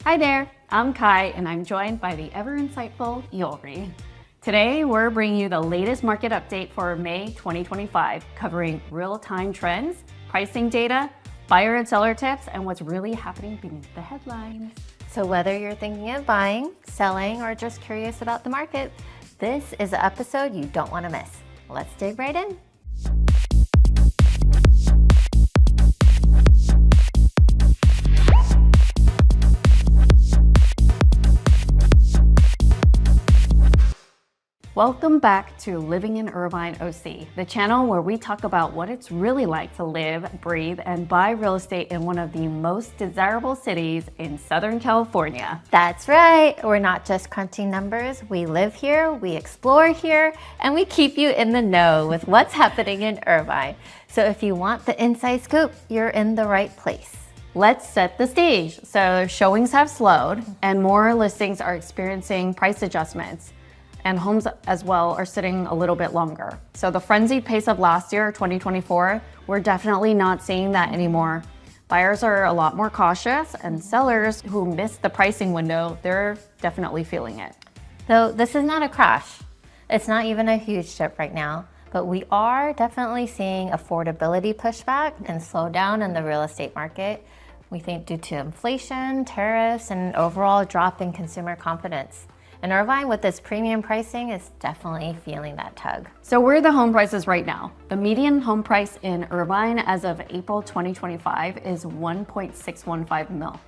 Hi there, I'm Kai and I'm joined by the ever insightful Yulri. Today we're bringing you the latest market update for May 2025, covering real-time trends, pricing data, buyer and seller tips, and what's really happening beneath the headlines. So whether you're thinking of buying, selling, or just curious about the market, this is an episode you don't want to miss. Let's dig right in. Welcome back to Living in Irvine OC, the channel where we talk about what it's really like to live, breathe, and buy real estate in one of the most desirable cities in Southern California. That's right. We're not just crunching numbers. We live here, we explore here, and we keep you in the know with what's happening in Irvine. So if you want the inside scoop, you're in the right place. Let's set the stage. So showings have slowed and more listings are experiencing price adjustments. And homes as well are sitting a little bit longer. So the frenzied pace of last year, 2024, we're definitely not seeing that anymore. Buyers are a lot more cautious and sellers who missed the pricing window, they're definitely feeling it. Though this is not a crash. It's not even a huge dip right now, but we are definitely seeing affordability pushback and slowdown in the real estate market. We think due to inflation, tariffs, and overall drop in consumer confidence. And Irvine, with this premium pricing, is definitely feeling that tug. So where are the home prices right now? The median home price in Irvine as of April 2025 is 1.615 mil.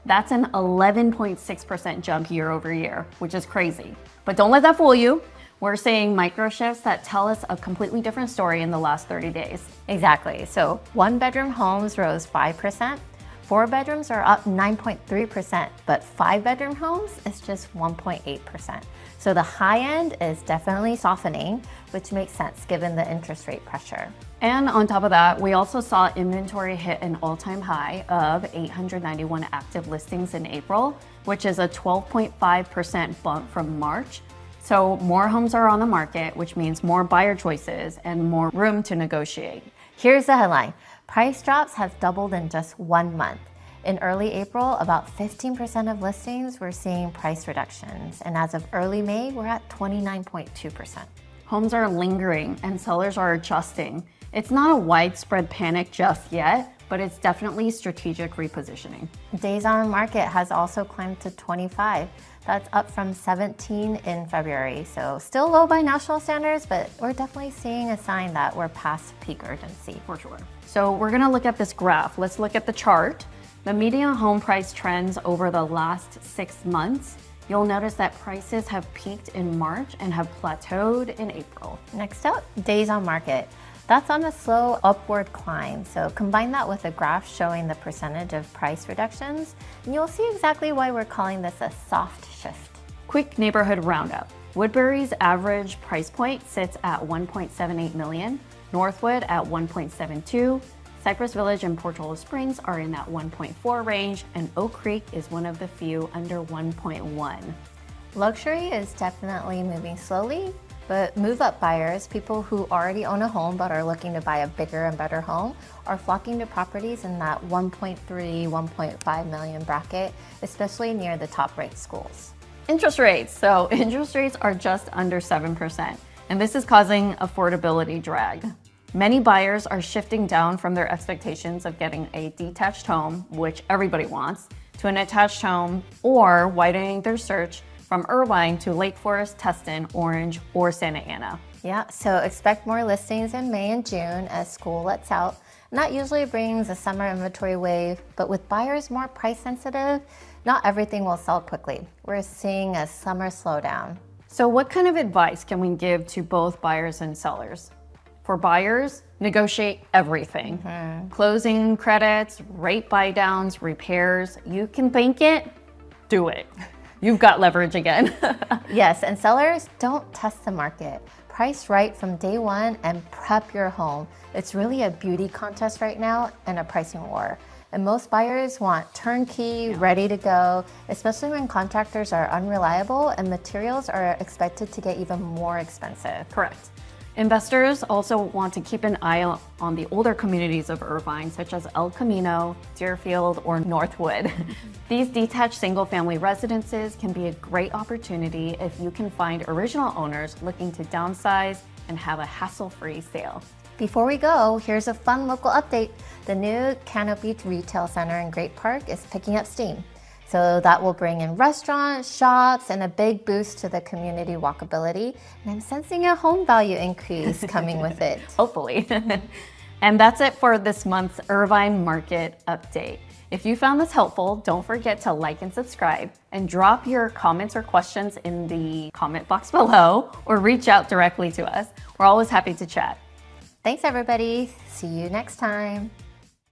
That's an 11.6% jump year over year, which is crazy. But don't let that fool you. We're seeing micro shifts that tell us a completely different story in the last 30 days. Exactly. So 1-bedroom homes rose 5%. 4 bedrooms are up 9.3%, but 5-bedroom homes is just 1.8%. So the high end is definitely softening, which makes sense given the interest rate pressure. And on top of that, we also saw inventory hit an all-time high of 891 active listings in April, which is a 12.5% bump from March. So more homes are on the market, which means more buyer choices and more room to negotiate. Here's the headline. Price drops have doubled in just 1 month. In early April, about 15% of listings were seeing price reductions. And as of early May, we're at 29.2%. Homes are lingering and sellers are adjusting. It's not a widespread panic just yet, but it's definitely strategic repositioning. Days on market has also climbed to 25. That's up from 17 in February. So still low by national standards, but we're definitely seeing a sign that we're past peak urgency. For sure. So we're gonna look at this graph. Let's look at the chart. The median home price trends over the last 6 months. You'll notice that prices have peaked in March and have plateaued in April. Next up, days on market. That's on a slow upward climb. So combine that with a graph showing the percentage of price reductions, and you'll see exactly why we're calling this a soft shift. Quick neighborhood roundup. Woodbury's average price point sits at 1.78 million, Northwood at 1.72, Cypress Village and Portola Springs are in that 1.4 range, and Oak Creek is one of the few under 1.1. Luxury is definitely moving slowly, but move-up buyers, people who already own a home but are looking to buy a bigger and better home, are flocking to properties in that 1.3, 1.5 million bracket, especially near the top-ranked schools. Interest rates. So interest rates are just under 7%, and this is causing affordability drag. Many buyers are shifting down from their expectations of getting a detached home, which everybody wants, to an attached home, or widening their search from Irvine to Lake Forest, Tustin, Orange, or Santa Ana. Yeah, so expect more listings in May and June as school lets out. And that usually brings a summer inventory wave, but with buyers more price sensitive, not everything will sell quickly. We're seeing a summer slowdown. So what kind of advice can we give to both buyers and sellers? For buyers, negotiate everything. Closing credits, rate buy downs, repairs. You can bank it, do it. You've got leverage again. Yes, and sellers, don't test the market. Price right from day one and prep your home. It's really a beauty contest right now and a pricing war. And most buyers want turnkey, ready to go, especially when contractors are unreliable and materials are expected to get even more expensive. Correct. Investors also want to keep an eye on the older communities of Irvine, such as El Camino, Deerfield, or Northwood. These detached single-family residences can be a great opportunity if you can find original owners looking to downsize and have a hassle-free sale. Before we go, here's a fun local update. The new Canopy Retail Center in Great Park is picking up steam. So that will bring in restaurants, shops, and a big boost to the community walkability. And I'm sensing a home value increase coming with it. Hopefully. And that's it for this month's Irvine Market Update. If you found this helpful, don't forget to like and subscribe, and drop your comments or questions in the comment box below, or reach out directly to us. We're always happy to chat. Thanks, everybody. See you next time.